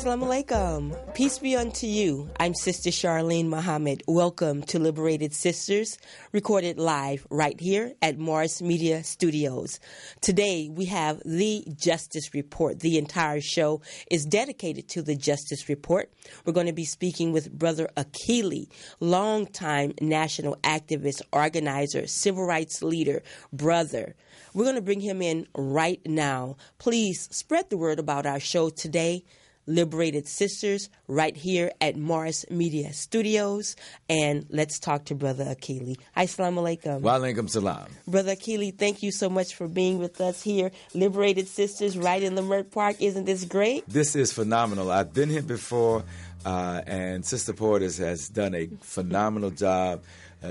Assalamu alaikum. Peace be unto you. I'm Sister Charlene Muhammad. Welcome to Liberated Sisters, recorded live right here at Morris Media Studios. Today we have the Justice Report. The entire show is dedicated to the Justice Report. We're going to be speaking with Brother Akili, longtime national activist, organizer, civil rights leader, brother. We're going to bring him in right now. Please spread the word about our show today. Liberated Sisters, right here at Morris Media Studios. And let's talk to Brother Akili. Assalamu alaikum. Wa alaikum salam. Brother Akili, thank you so much for being with us here. Liberated Sisters, right in Leimert Park. Isn't this great? This is phenomenal. I've been here before, and Sister Portis has done a phenomenal job.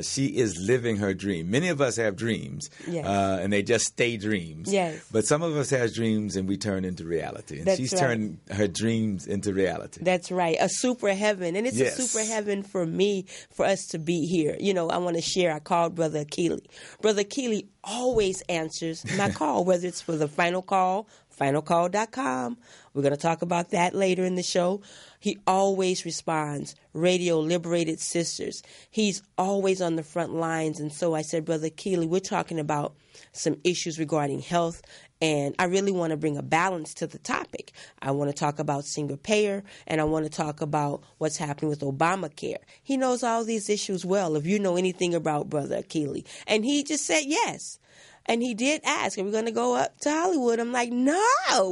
She is living her dream. Many of us have dreams, yes. And they just stay dreams. Yes. But some of us have dreams and we turn into reality. And That's she's right. turned her dreams into reality. That's right. A super heaven. And it's Yes. a super heaven for me, for us to be here. You know, I want to share. I called Brother Akili. Brother Akili always answers my call, whether it's for the final call, finalcall.com. We're going to talk about that later in the show. He always responds. Radio Liberated Sisters. He's always on the front lines. And so I said, Brother Akili, we're talking about some issues regarding health, and I really want to bring a balance to the topic. I want to talk about single payer, and I want to talk about what's happening with Obamacare. He knows all these issues well, if you know anything about Brother Akili. And he just said yes. And he did ask, are we going to go up to Hollywood? I'm like, no,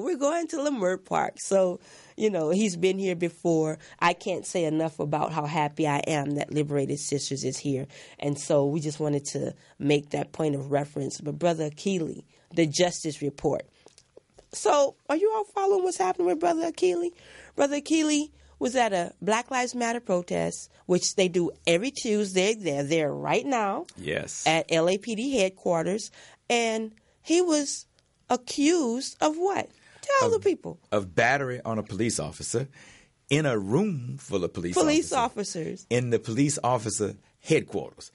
we're going to Leimert Park. So, you know, he's been here before. I can't say enough about how happy I am that Liberated Sisters is here. And so we just wanted to make that point of reference. But Brother Akili, the Justice Report. So are you all following what's happening with Brother Akili? Brother Akili was at a Black Lives Matter protest, which they do every Tuesday. They're there right now. Yes. At LAPD headquarters. And he was accused of what? Tell the people. Of battery on a police officer in a room full of police officers. In the police officer headquarters.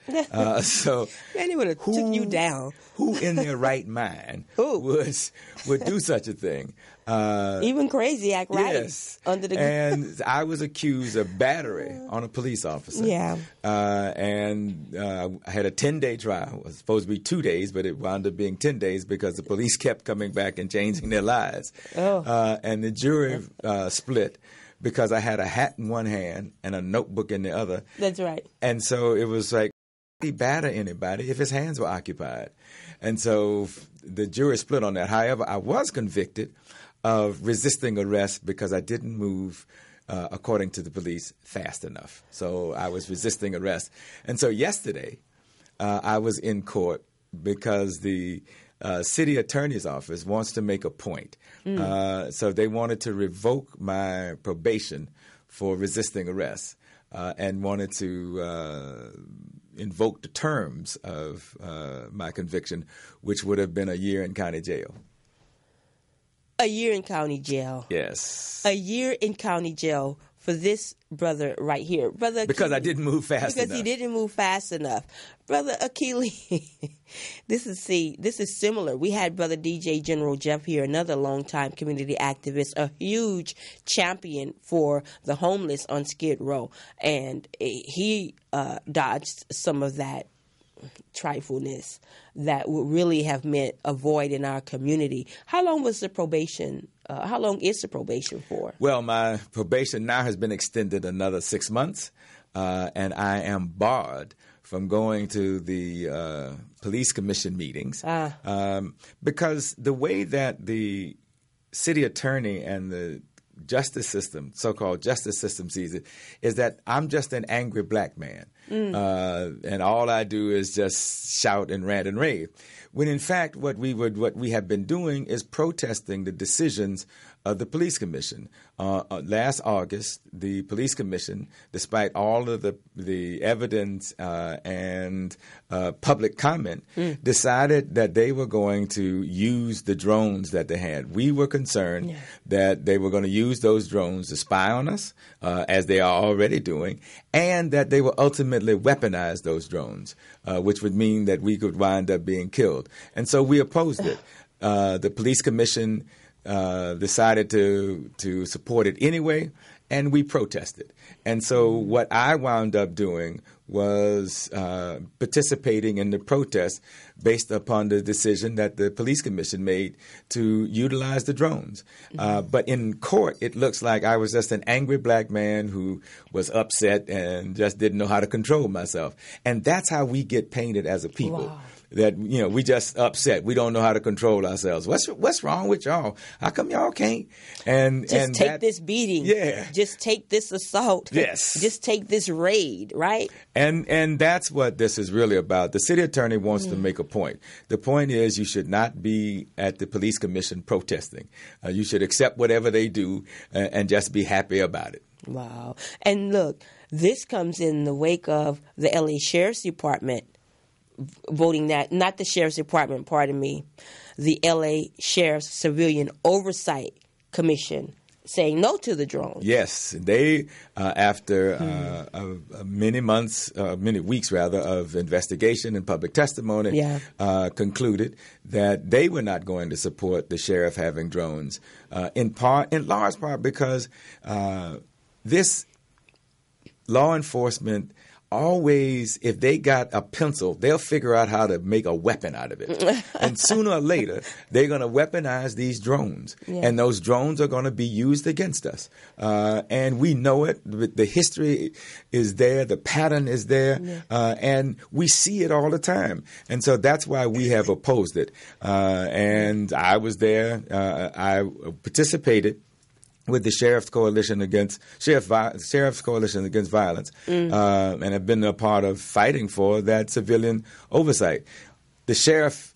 So Man, he would have took you down. Who in their right mind would do such a thing? Even crazy act right. Yes. Under the and I was accused of battery on a police officer. Yeah. And I had a 10-day trial. It was supposed to be 2 days, but it wound up being 10 days because the police kept coming back and changing their lives. And the jury split because I had a hat in one hand and a notebook in the other. That's right. And so it was like, he batter anybody if his hands were occupied. And so the jury split on that. However, I was convicted of resisting arrest because I didn't move, according to the police, fast enough. So I was resisting arrest. And so yesterday, I was in court because the city attorney's office wants to make a point. So they wanted to revoke my probation for resisting arrest and wanted to invoke the terms of my conviction, which would have been a year in county jail. A year in county jail. Yes. A year in county jail for this brother right here. Brother because Akili, I didn't move fast enough. Because he didn't move fast enough. Brother Akili, this is similar. We had Brother DJ General Jeff here, another longtime community activist, a huge champion for the homeless on Skid Row. And he dodged some of that trifleness that would really have meant a void in our community. How long was the probation? How long is the probation for? Well, my probation now has been extended another 6 months, and I am barred from going to the police commission meetings because the way that the city attorney and the justice system, so-called justice system, sees it, is that I'm just an angry black man. And all I do is just shout and rant and rave. When in fact, what we have been doing is protesting the decisions of the police commission. Last August, the police commission, despite all of the evidence and public comment, decided that they were going to use the drones that they had. We were concerned that they were going to use those drones to spy on us, as they are already doing, and that they will ultimately weaponize those drones, which would mean that we could wind up being killed. And so we opposed it. The police commission decided to support it anyway, and we protested. And so what I wound up doing was participating in the protest based upon the decision that the police commission made to utilize the drones. But in court, it looks like I was just an angry black man who was upset and just didn't know how to control myself. And that's how we get painted as a people. Wow. That, we just upset. We don't know how to control ourselves. What's wrong with y'all? How come y'all can't? Just take this beating. Yeah. Just take this assault. Yes. Just take this raid, right? And that's what this is really about. The city attorney wants to make a point. The point is you should not be at the police commission protesting. You should accept whatever they do and just be happy about it. Wow. And look, this comes in the wake of the LA Sheriff's Department voting that, not the Sheriff's Department, pardon me, the LA Sheriff's Civilian Oversight Commission saying no to the drones. Yes, they, after many weeks of investigation and public testimony, concluded that they were not going to support the sheriff having drones, in large part because this law enforcement always, if they got a pencil, they'll figure out how to make a weapon out of it. And sooner or later, they're going to weaponize these drones. Yeah. And those drones are going to be used against us. And we know it. The history is there. The pattern is there. Yeah. And we see it all the time. And so that's why we have opposed it. And I was there. I participated with the Sheriff's Coalition Against Violence, and have been a part of fighting for that civilian oversight. The sheriff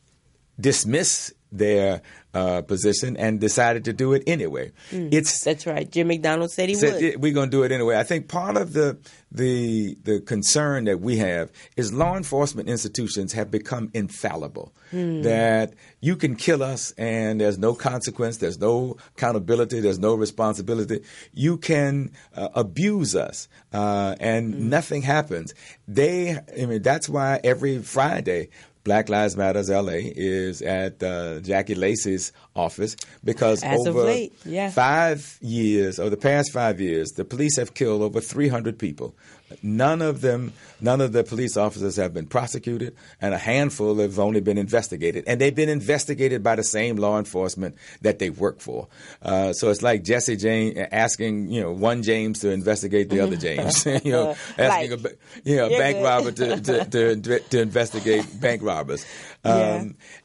dismissed their position and decided to do it anyway. That's right. Jim McDonald said he would. We're going to do it anyway. I think part of the concern that we have is law enforcement institutions have become infallible. That you can kill us and there's no consequence, there's no accountability, there's no responsibility. You can abuse us and nothing happens. That's why every Friday Black Lives Matters LA is at Jackie Lacey's office because over 5 years, over the past 5 years, the police have killed over 300 people. None of the police officers have been prosecuted, and a handful have only been investigated. And they've been investigated by the same law enforcement that they work for. So it's like Jesse James asking, one James to investigate the other James. Asking a bank robber to investigate bank robbers.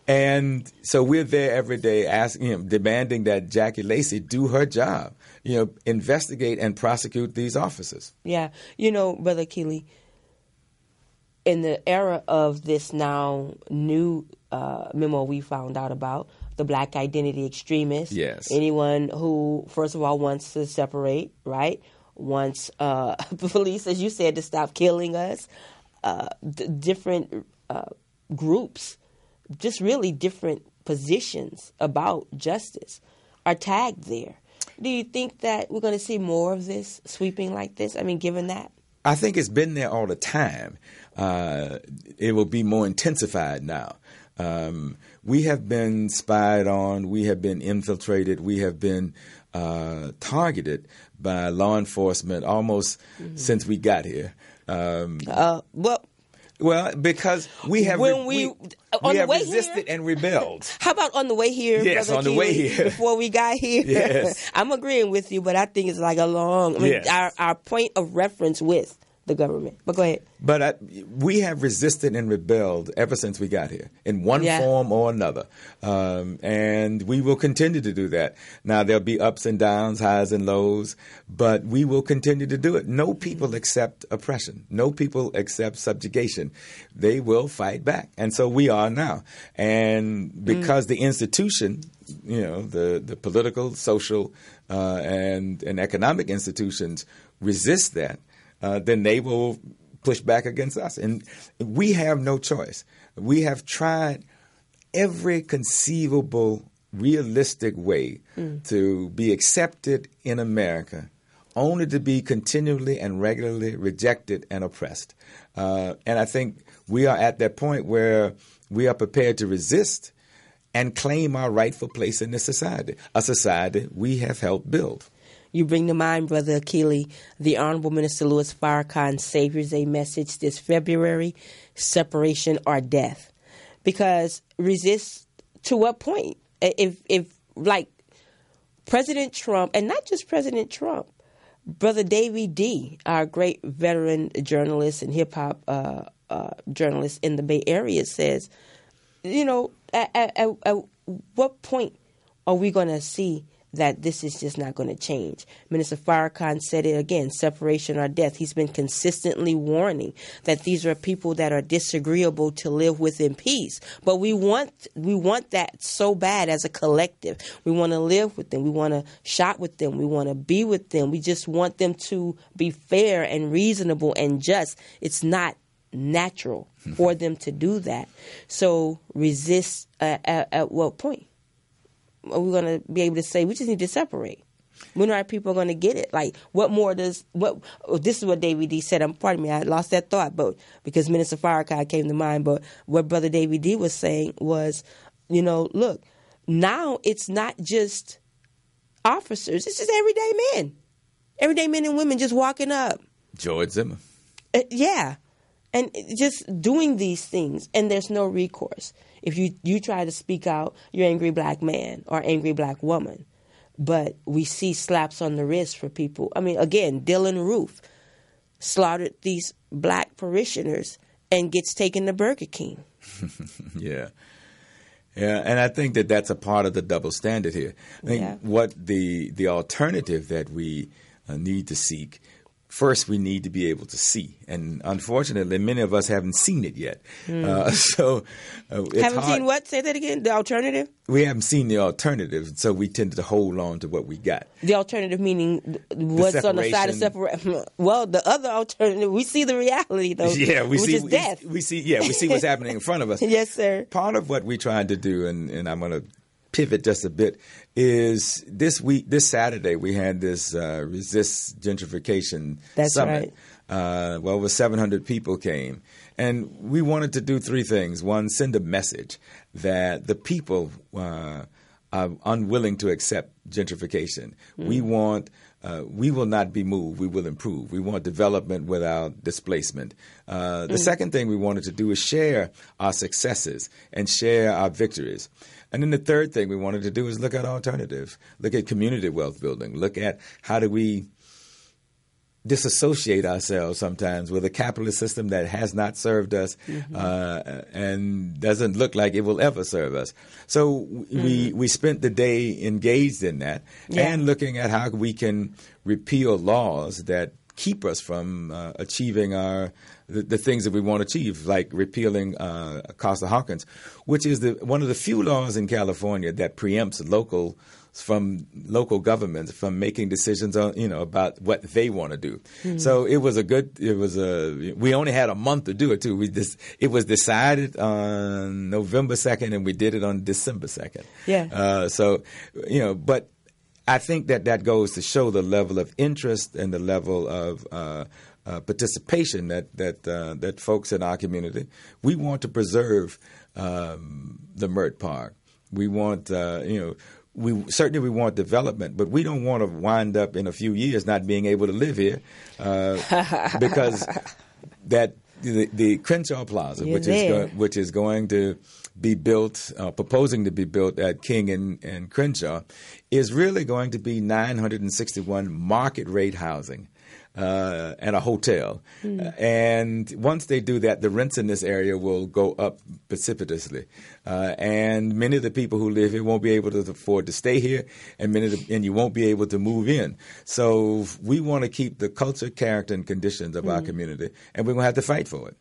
And so we're there every day asking, demanding that Jackie Lacey do her job. Investigate and prosecute these officers. Yeah. Brother Akili, in the era of this now new memo we found out about, the black identity extremists, anyone who, first of all, wants to separate, right, wants police, as you said, to stop killing us, different groups, just really different positions about justice are tagged there. Do you think that we're going to see more of this sweeping like this? I mean, given that? I think it's been there all the time. It will be more intensified now. We have been spied on. We have been infiltrated. We have been targeted by law enforcement almost since we got here. Well, because we have resisted and rebelled. How about on the way here? Yes, on the way here. Before we got here. Yes. I'm agreeing with you, but I think it's like our point of reference with the government. But go ahead. But we have resisted and rebelled ever since we got here in one form or another. And we will continue to do that. Now, there'll be ups and downs, highs and lows, but we will continue to do it. No people accept oppression. No people accept subjugation. They will fight back. And so we are now. And because the institution, the political, social, and economic institutions resist that, then they will push back against us. And we have no choice. We have tried every conceivable, realistic way to be accepted in America, only to be continually and regularly rejected and oppressed. And I think we are at that point where we are prepared to resist and claim our rightful place in this society, a society we have helped build. You bring to mind, Brother Akili, the Honorable Minister Louis Farrakhan's Savior's Day message this February, separation or death. Because resist to what point? If like President Trump, and not just President Trump, Brother Davy D., our great veteran journalist and hip-hop journalist in the Bay Area, says, at what point are we going to see that this is just not going to change? Minister Farrakhan said it again, separation or death. He's been consistently warning that these are people that are disagreeable to live with in peace. But we want that so bad as a collective. We want to live with them. We want to shop with them. We want to be with them. We just want them to be fair and reasonable and just. It's not natural for them to do that. So resist at what point? Are we going to be able to say we just need to separate? When are people going to get it? Like, this is what David D said. Pardon me, I lost that thought, but because Minister Farrakhan came to mind. But what Brother David D was saying was, look, now it's not just officers; it's just everyday men and women just walking up. George Zimmer. Yeah, and just doing these things, and there's no recourse. If you try to speak out, you're angry black man or angry black woman. But we see slaps on the wrist for people. I mean, again, Dylan Roof slaughtered these black parishioners and gets taken to Burger King. Yeah. Yeah, and I think that that's a part of the double standard here. I think what the alternative that we need to seek, first, we need to be able to see. And unfortunately, many of us haven't seen it yet. It's haven't seen what? Say that again? The alternative? We haven't seen the alternative, so we tend to hold on to what we got. The alternative meaning what's on the side of separation? Well, the other alternative, we see the reality, though, which is death. We see what's happening in front of us. Yes, sir. Part of what we tried to do, and I'm going to pivot just a bit, is this Saturday we had this Resist Gentrification Summit. Right. Over 700 people came. And we wanted to do three things. One, send a message that the people are unwilling to accept gentrification. We will not be moved. We will improve. We want development without displacement. The second thing we wanted to do is share our successes and share our victories. And then the third thing we wanted to do is look at alternatives, look at community wealth building, look at how do we disassociate ourselves sometimes with a capitalist system that has not served us and doesn't look like it will ever serve us. So we spent the day engaged in that and looking at how we can repeal laws that keep us from achieving the things that we want to achieve, like repealing Costa-Hawkins, which is one of the few laws in California that preempts local governments from making decisions on about what they want to do. So we only had a month to do it too. It was decided on November 2nd and we did it on December 2nd. Yeah. But I think that goes to show the level of interest and the level of participation that folks in our community. We want to preserve the Mert Park. We want we want development, but we don't want to wind up in a few years not being able to live here because the Crenshaw Plaza, which is going to be built, proposing to be built at King and Crenshaw, is really going to be 961 market rate housing. And a hotel. And once they do that, the rents in this area will go up precipitously. And many of the people who live here won't be able to afford to stay here, and you won't be able to move in. So we want to keep the culture, character, and conditions of our community, and we're going to have to fight for it.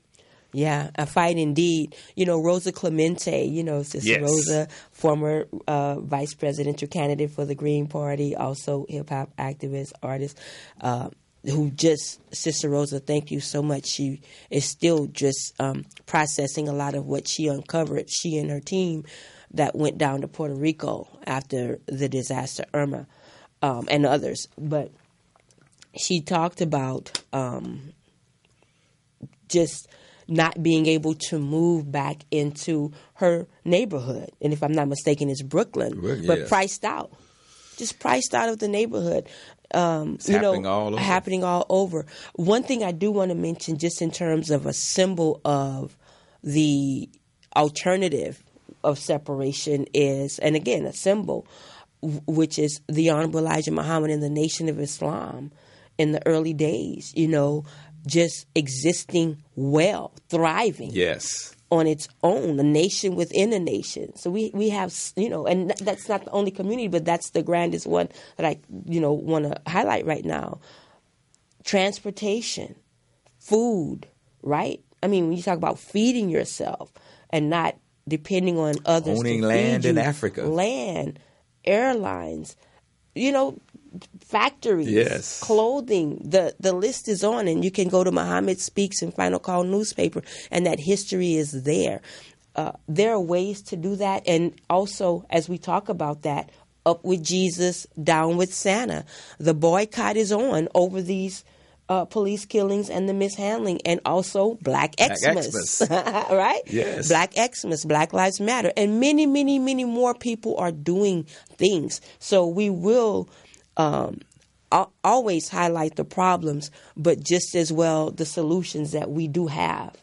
Yeah, a fight indeed. Rosa Clemente, Sister Rosa, former vice presidential candidate for the Green Party, also hip-hop activist, artist, Sister Rosa, thank you so much. She is still just processing a lot of what she uncovered, she and her team that went down to Puerto Rico after the disaster Irma and others. But she talked about just not being able to move back into her neighborhood. And if I'm not mistaken, it's Brooklyn, but priced out. Just priced out of the neighborhood. It's happening all over. Happening all over. One thing I do want to mention, just in terms of a symbol of the alternative of separation, is, and again, a symbol, which is the Honorable Elijah Muhammad and the Nation of Islam in the early days, just existing well, thriving. Yes. On its own, a nation within a nation. So we have, and that's not the only community, but that's the grandest one that I, want to highlight right now. Transportation, food, right? I mean, when you talk about feeding yourself and not depending on others owning to land feed you, in Africa, land, airlines, factories, yes, clothing, the list is on, and you can go to Muhammad Speaks and Final Call newspaper, and that history is there. There are ways to do that, and also, as we talk about that, up with Jesus, down with Santa. The boycott is on over these police killings and the mishandling, and also Black Xmas. Right? Yes. Black Xmas, Black Lives Matter, and many, many, many more people are doing things. So we will always highlight the problems, but just as well the solutions that we do have.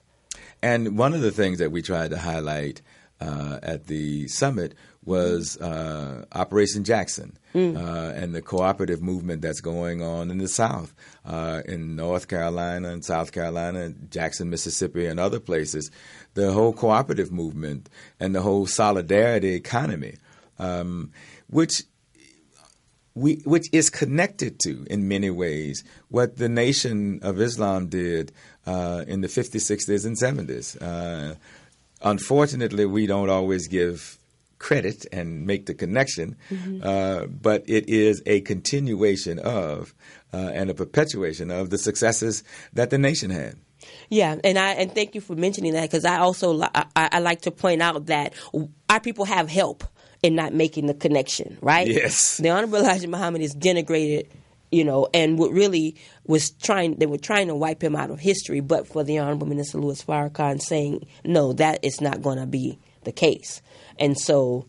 And one of the things that we tried to highlight at the summit was Operation Jackson and the cooperative movement that's going on in the South, in North Carolina and South Carolina, Jackson, Mississippi, and other places. The whole cooperative movement and the whole solidarity economy, which is connected to, in many ways, what the Nation of Islam did in the 50s, 60s, and 70s. Unfortunately, we don't always give credit and make the connection, but it is a continuation of and a perpetuation of the successes that the nation had. Yeah, and thank you for mentioning that, because I also I like to point out that our people have help in not making the connection, right? Yes. The Honorable Elijah Muhammad is denigrated, and what really they were trying to wipe him out of history, but for the Honorable Minister Louis Farrakhan saying, no, that is not going to be the case. And so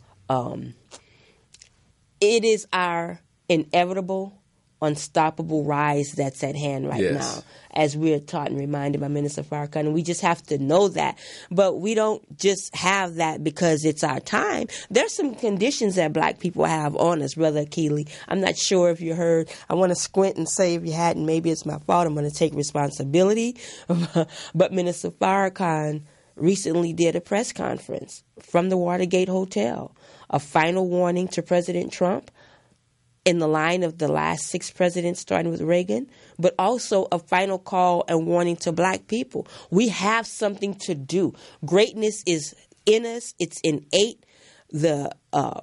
it is our inevitable, unstoppable rise that's at hand right now, as we're taught and reminded by Minister Farrakhan. And we just have to know that. But we don't just have that because it's our time. There's some conditions that Black people have on us, Brother Akili. I'm not sure if you heard. I want to squint and say if you hadn't, maybe it's my fault. I'm going to take responsibility. But Minister Farrakhan recently did a press conference from the Watergate Hotel, a final warning to President Trump in the line of the last 6 presidents, starting with Reagan, but also a final call and warning to Black people. We have something to do. Greatness is in us. It's innate. The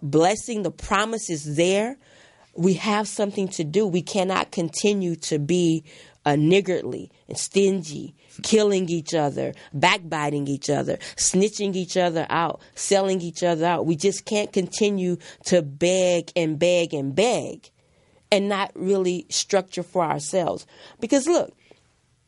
blessing, the promise is there. We have something to do. We cannot continue to be niggardly and stingy, killing each other, backbiting each other, snitching each other out, selling each other out. We just can't continue to beg and beg and beg and not really structure for ourselves. Because look,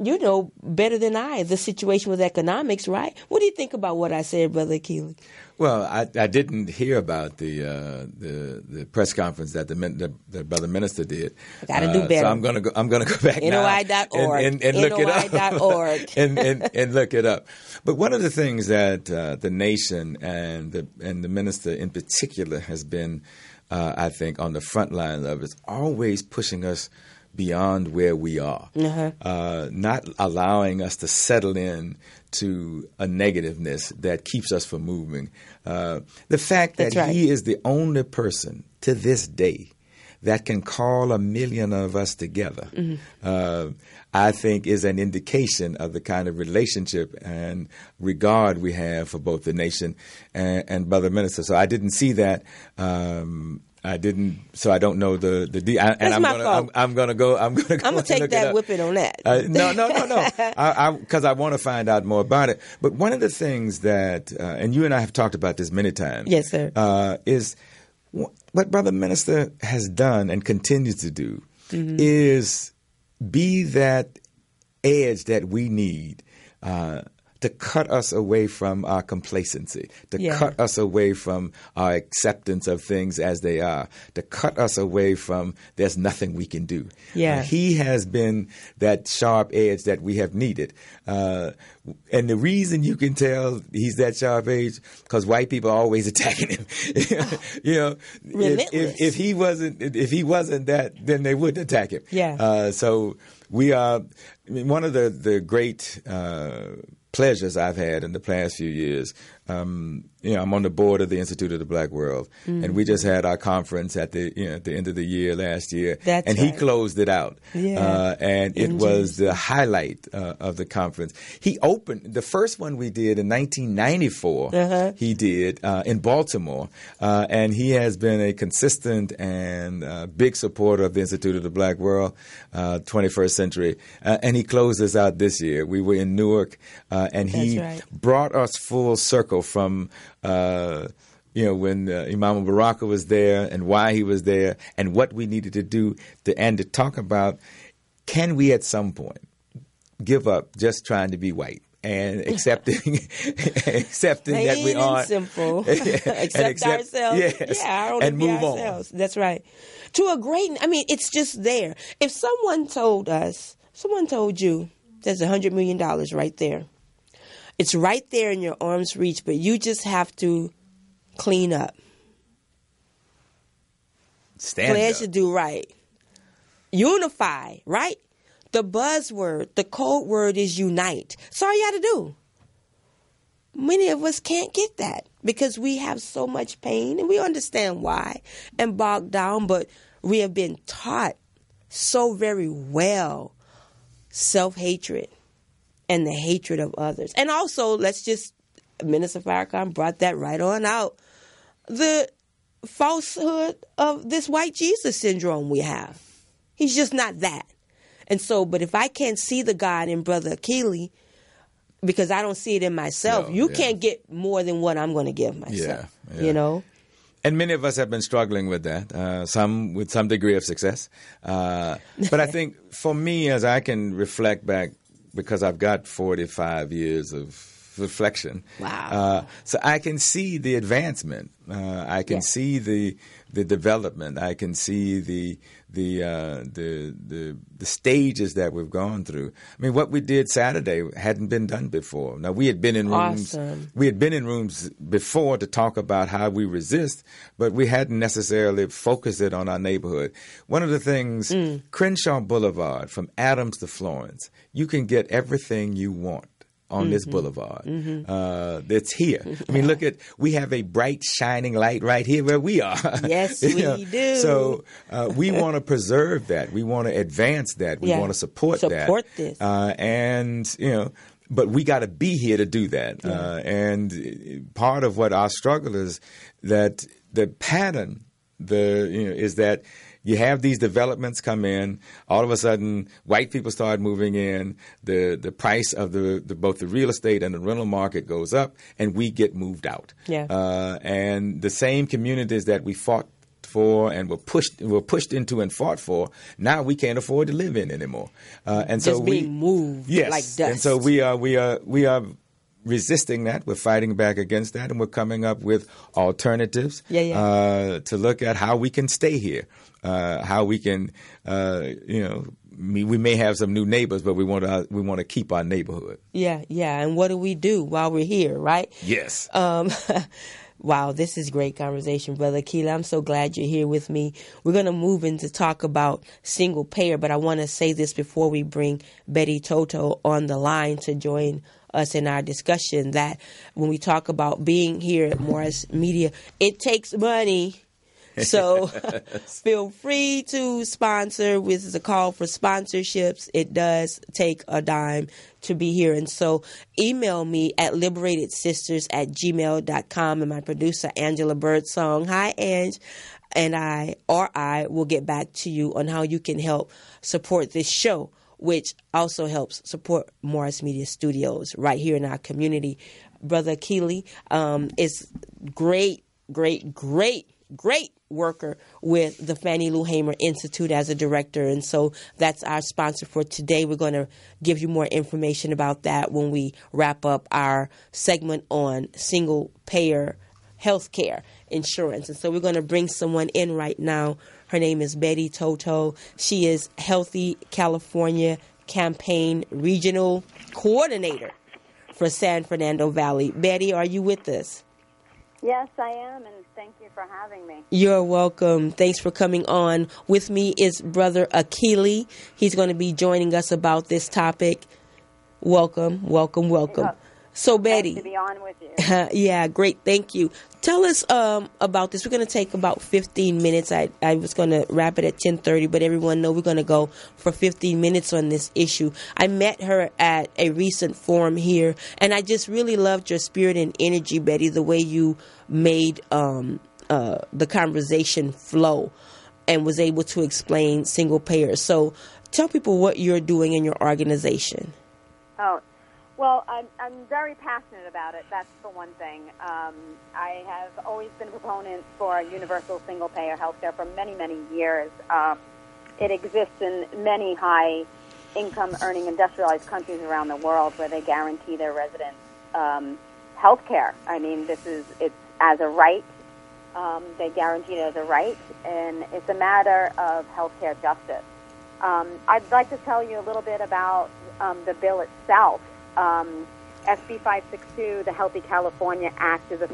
you know better than I the situation with economics, right? What do you think about what I said, Brother Akili? Well, I didn't hear about the press conference that the brother minister did. Got to do better. So I'm gonna go back NOI.org and look it up. NOI.org and look it up. But one of the things that the nation and the minister in particular has been, I think, on the front line of is always pushing us beyond where we are, not allowing us to settle in to a negativeness that keeps us from moving. The fact that he is the only person to this day that can call 1 million of us together, I think is an indication of the kind of relationship and regard we have for both the nation and Brother Minister. So I didn't see that. I didn't, so I don't know the and I'm gonna take that whipping on that. No. Because I want to find out more about it. But one of the things that, and you and I have talked about this many times, yes, sir, is what Brother Minister has done and continues to do is be that edge that we need to cut us away from our complacency, to cut us away from our acceptance of things as they are, to cut us away from there's nothing we can do. He has been that sharp edge that we have needed. And the reason you can tell he's that sharp edge, because white people are always attacking him. If he wasn't that, then they wouldn't attack him. So we are. I mean, one of the great pleasures I've had in the past few years. I'm on the board of the Institute of the Black World, and we just had our conference at the end of the year last year, and he closed it out, and it was the highlight of the conference. He opened the first one we did in 1994. He did in Baltimore, and he has been a consistent and big supporter of the Institute of the Black World, 21st Century, and he closed us out this year. We were in Newark, and he brought us full circle from when Imam Baraka was there and why he was there and what we needed to do to talk about, can we at some point give up just trying to be white and accepting that we aren't simple, accept ourselves, our own, and move on. That's right. To a great, it's just there. If someone told you there's $100 million right there. It's right there in your arm's reach, but you just have to clean up. Pledge to do right. Unify, right? The buzzword, the code word is unite. That's all you got to do. Many of us can't get that because we have so much pain, and we understand why, and bogged down, but we have been taught so very well self-hatred and the hatred of others. And also, let's just, Minister Farrakhan brought that right on out, the falsehood of this white Jesus syndrome we have. He's just not that. And so, but if I can't see the God in Brother Akili, because I don't see it in myself, you can't get more than what I'm going to give myself, And many of us have been struggling with that, some with some degree of success. But I think for me, as I can reflect back, because I've got 45 years of reflection. Wow. So I can see the advancement. I can see the development. I can see the stages that we've gone through. I mean, what we did Saturday hadn't been done before. Now, we had been in rooms. Awesome. We had been in rooms before to talk about how we resist, but we hadn't necessarily focused it on our neighborhood. One of the things, Crenshaw Boulevard, from Adams to Florence, you can get everything you want on this boulevard. That's here. I mean, we have a bright, shining light right here where we are. Yes, we do. So we want to preserve that. We want to advance that. We want to support that. Support this. But we got to be here to do that. And part of what our struggle is that the pattern, is that you have these developments come in. All of a sudden, white people start moving in. The price of both the real estate and the rental market goes up, and we get moved out. And the same communities that we fought for and were pushed into and fought for, now we can't afford to live in anymore. And so being moved like dust. And so we are resisting that. We're fighting back against that, and we're coming up with alternatives to look at how we can stay here, how we can, we may have some new neighbors, but we want to keep our neighborhood. Yeah. And what do we do while we're here, right? Yes. Wow, this is great conversation, Brother Akili. I'm so glad you're here with me. We're going to move in to talk about single payer, but I want to say this before we bring Betty Toto on the line to join us in our discussion, that when we talk about being here at Morris Media, it takes money. So feel free to sponsor. This is a call for sponsorships. It does take a dime to be here. And so email me at liberatedSisters@gmail.com, and my producer, Angela Birdsong. Hi, Ange. And I will get back to you on how you can help support this show, which also helps support Morris Media Studios right here in our community. Brother Akili, it's great great worker with the Fannie Lou Hamer Institute as a director. And so that's our sponsor for today. We're going to give you more information about that when we wrap up our segment on single payer health care insurance. And so we're going to bring someone in right now. Her name is Betty Toto. She is Healthy California Campaign Regional Coordinator for San Fernando Valley. Betty, are you with us? Yes, I am, and thank you for having me. You're welcome. Thanks for coming on. With me is Brother Akili. He's going to be joining us about this topic. Welcome, welcome, welcome. So, Betty. Nice to be on with you. Yeah, great. Thank you. Tell us about this. We're going to take about 15 minutes. I was going to wrap it at 10:30, but everyone know we're going to go for 15 minutes on this issue. I met her at a recent forum here, and I just really loved your spirit and energy, Betty, the way you made the conversation flow and was able to explain single payer. So tell people what you're doing in your organization. Oh, well, I'm very passionate about it. That's the one thing. I have always been a proponent for universal single-payer healthcare for many, many years. It exists in many high-income earning industrialized countries around the world where they guarantee their residents healthcare. I mean, it's as a right. They guarantee it as a right, and it's a matter of healthcare justice. I'd like to tell you a little bit about the bill itself. SB 562, the Healthy California Act, is a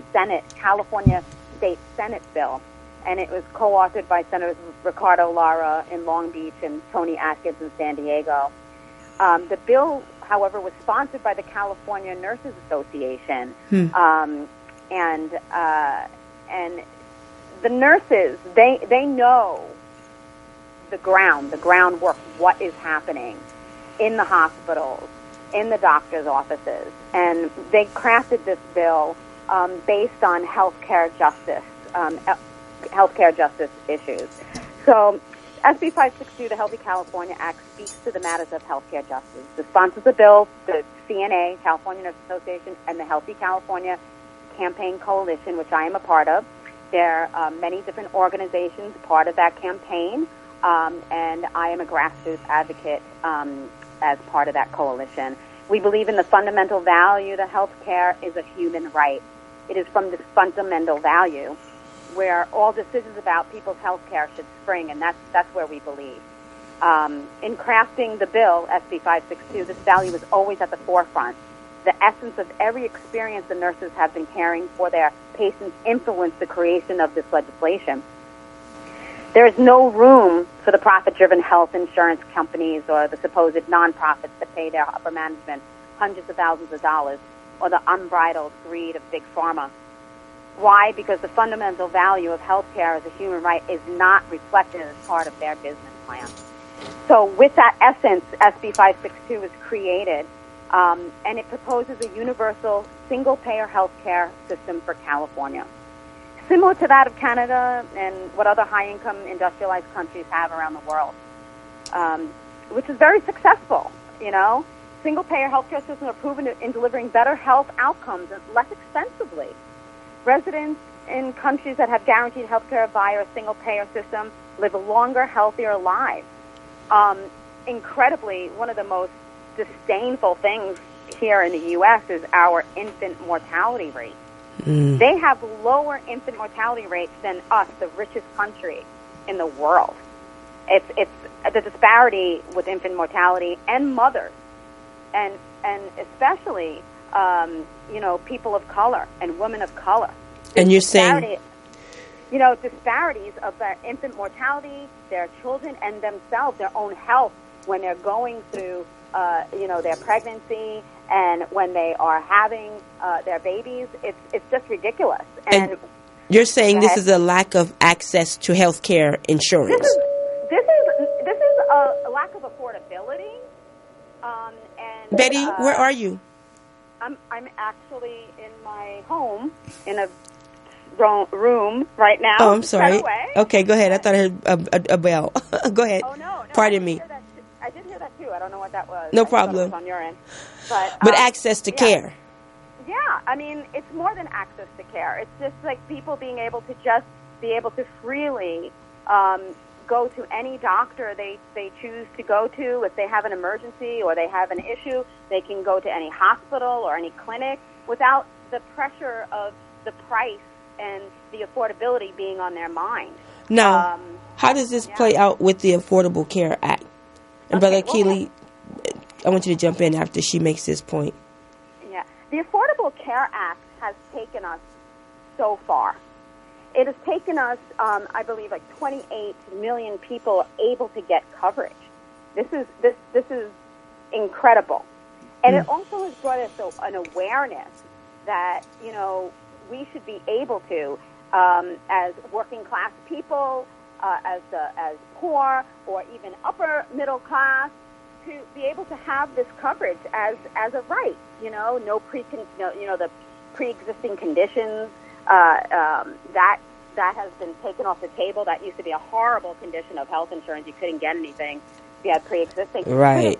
California State Senate bill, and it was co-authored by Senators Ricardo Lara in Long Beach and Tony Atkins in San Diego. The bill, however, was sponsored by the California Nurses Association, and the nurses, they know the groundwork, what is happening in the hospitals, in the doctor's offices, and they crafted this bill based on healthcare justice issues. So, SB 562, the Healthy California Act, speaks to the matters of healthcare justice. The sponsors of the bill, the CNA, California Nurses Association, and the Healthy California Campaign Coalition, which I am a part of. There are many different organizations part of that campaign, and I am a grassroots advocate as part of that coalition. We believe in the fundamental value that health care is a human right. It is from this fundamental value where all decisions about people's health care should spring, and that's where we believe. In crafting the bill, SB 562, this value is always at the forefront. The essence of every experience the nurses have been caring for their patients influenced the creation of this legislation. There is no room for the profit-driven health insurance companies or the supposed nonprofits that pay their upper management hundreds of thousands of dollars, or the unbridled greed of big pharma. Why? Because the fundamental value of health care as a human right is not reflected as part of their business plan. So with that essence, SB 562 was created, and it proposes a universal single-payer health care system for California, similar to that of Canada and what other high-income industrialized countries have around the world, which is very successful, you know. Single-payer healthcare systems are proven in delivering better health outcomes and less expensively. Residents in countries that have guaranteed healthcare via a single-payer system live longer, healthier lives. Incredibly, one of the most disdainful things here in the U.S. is our infant mortality rate. They have lower infant mortality rates than us, the richest country in the world. It's the disparity with infant mortality and mothers, and especially people of color and women of color. And you're saying, disparities of their infant mortality, their children, and themselves, their own health when they're going through their pregnancy and when they are having their babies. It's just ridiculous. And you're saying this is a lack of access to health care insurance. This is a lack of affordability. And Betty, where are you? I'm actually in my home in a room right now. Oh, I'm sorry. Okay, go ahead. I thought I heard a bell. Go ahead. Oh, no. Pardon me. I did hear that too. I don't know what that was. No problem. It was on your end. But access to care. Yeah, I mean, it's more than access to care. It's just like people being able to just be able to freely go to any doctor they choose to go to. If they have an emergency or they have an issue, they can go to any hospital or any clinic without the pressure of the price and the affordability being on their mind. Now, how does this play out with the Affordable Care Act? And Brother Akili, I want you to jump in after she makes this point. Yeah. The Affordable Care Act has taken us so far. It has taken us, I believe, like 28 million people able to get coverage. This is incredible. And it also has brought us an awareness that, you know, we should be able to, as working class people, as poor or even upper middle class, to be able to have this coverage as a right. You know, the pre-existing conditions that has been taken off the table. That used to be a horrible condition of health insurance. You couldn't get anything if you had pre-existing. Right.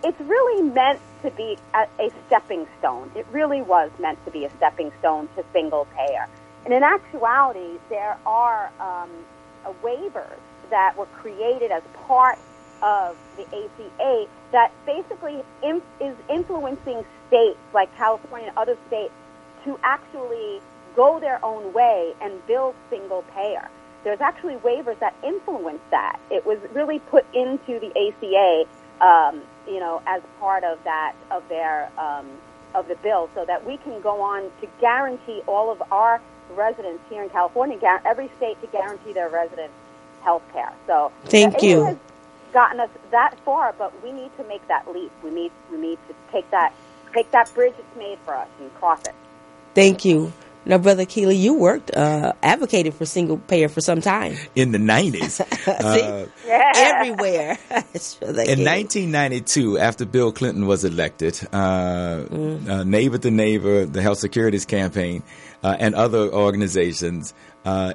It's really meant to be a stepping stone. It really was meant to be a stepping stone to single payer. And in actuality, there are waivers that were created as part of the ACA that basically is influencing states like California and other states to actually go their own way and build single payer. There's actually waivers that influence that. It was really put into the ACA, as part of that, of their, of the bill, so that we can go on to guarantee all of our residents here in California, every state to guarantee their residents health care. So thank you. It has gotten us that far, but we need to make that leap. We need to take that bridge it's made for us and cross it. Thank you. Now, Brother Akili, you worked, advocated for single payer for some time. In the 90s. Everywhere. In 1992, after Bill Clinton was elected, Neighbor to Neighbor, the Health Securities Campaign, and other organizations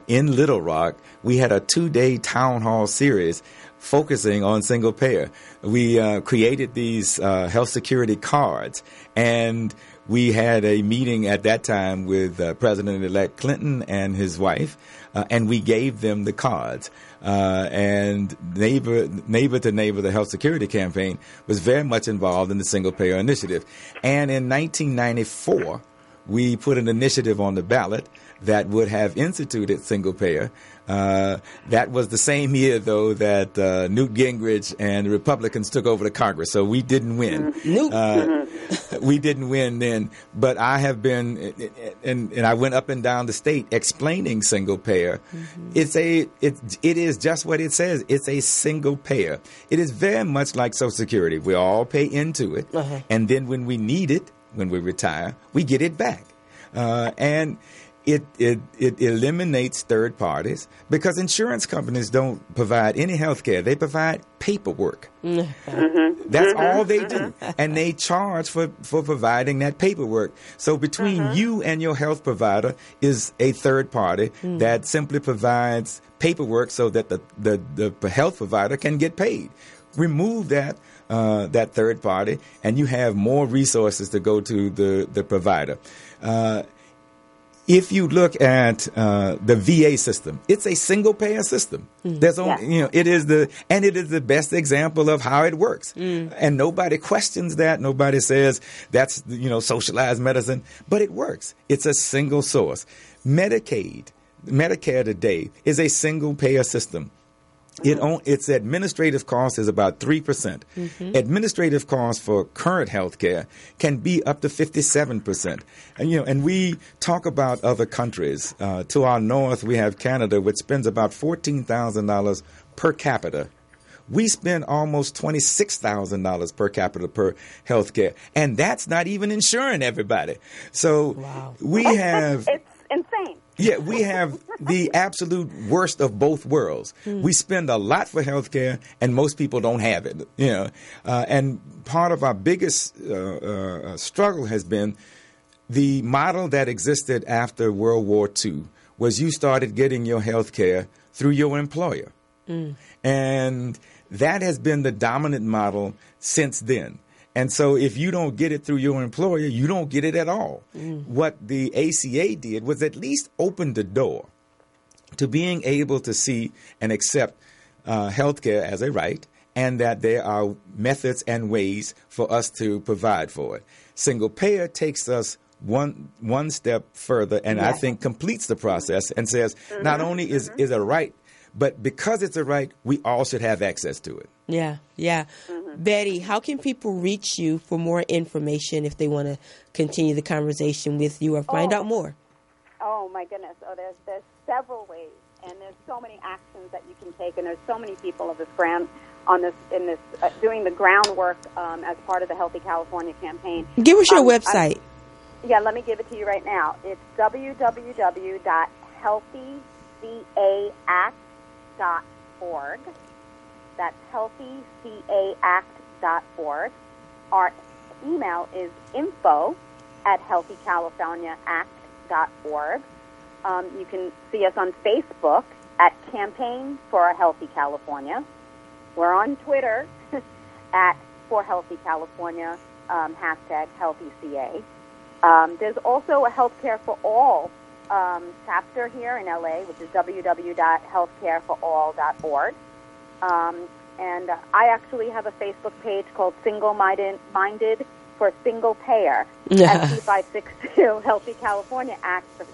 in Little Rock, we had a 2-day town hall series focusing on single payer. We created these health security cards, and we had a meeting at that time with President-elect Clinton and his wife, and we gave them the cards. And Neighbor to Neighbor, the Health Security Campaign, was very much involved in the Single Payer Initiative. And in 1994, we put an initiative on the ballot that would have instituted single payer. That was the same year, though, that Newt Gingrich and the Republicans took over the Congress, so we didn't win. We didn't win then, but I have been, and I went up and down the state explaining single payer. It is just what it says. It's a single payer. It is very much like Social Security. We all pay into it, and then when we need it, when we retire, we get it back. And it eliminates third parties because insurance companies don't provide any health care. They provide paperwork. That's all they do. And they charge for providing that paperwork. So between you and your health provider is a third party that simply provides paperwork so that the health provider can get paid. Remove that third party, and you have more resources to go to the provider. If you look at the VA system, it's a single payer system. There's only, it is the best example of how it works. And nobody questions that. Nobody says that's, socialized medicine, but it works. It's a single source. Medicare today is a single payer system. Its administrative cost is about 3%. Administrative costs for current health care can be up to 57%. And we talk about other countries. To our north, we have Canada, which spends about $14,000 per capita. We spend almost $26,000 per capita per health care. And that's not even insuring everybody. So we have... It's insane. Yeah, we have the absolute worst of both worlds. We spend a lot for health care, and most people don't have it. And part of our biggest struggle has been the model that existed after World War II was you started getting your health care through your employer. And that has been the dominant model since then. And so if you don't get it through your employer, you don't get it at all. What the ACA did was at least open the door to being able to see and accept healthcare as a right, and that there are methods and ways for us to provide for it. Single payer takes us one step further, and I think completes the process and says not only is a right, but because it's a right, we all should have access to it. Yeah. Betty, how can people reach you for more information if they want to continue the conversation with you or find out more? Oh, my goodness. There's several ways, and there's so many actions that you can take, and there's so many people of this doing the groundwork as part of the Healthy California campaign. Give us your website. Let me give it to you right now. It's www.healthycaact.org. That's healthycaact.org. Our email is info@healthycaliforniaact.org. You can see us on Facebook at Campaign for a Healthy California. We're on Twitter at For Healthy California, hashtag HealthyCA. There's also a Healthcare for All chapter here in LA, which is www.healthcareforall.org. And I actually have a Facebook page called Single-Minded for Single Payer, SB562, Healthy California Act for